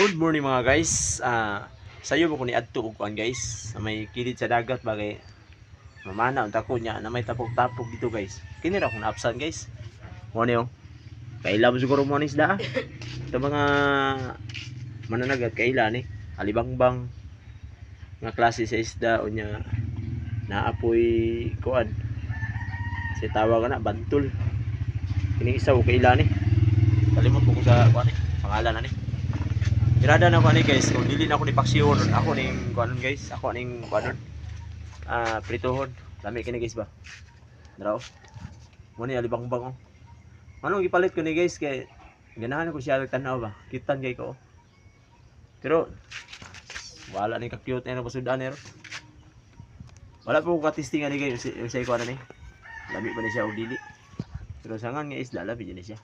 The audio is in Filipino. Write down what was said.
Good morning mga guys. Sayo mo ko ni adto og kuan guys. Na may kilid sa dagat bagay mamana unta ko nya na may tapok-tapok dito guys. Kini ra kung naapsan guys. Mo niyo. Kaila mo siguro mo ni isda. Ito mga mananagat kaila ni. Alibangbang nga klase sa isda unya naapoy kuan. Si tawag na bantul. Kini isa o kaila ni. Kalimot mo ko sa kuan ni. Pangalan na ni. Irada na ko ani guys, kung dili na ako ni paksiyon, ako ning kuanon guys, ako ning kuanon. Pritohon. Lami kini guys ba. Draw. Mo ni alibangbang oh. Manong gipalit ko ni guys kay ganahan ko siya tanaw ba. Kitan kay ko. Pero wala ni ka cute na pasudan nero. Wala po ko ka-testing ani guys, say ko ana ni. Lami ba ni siya og dili. Pero sangan nga isda labi ni siya.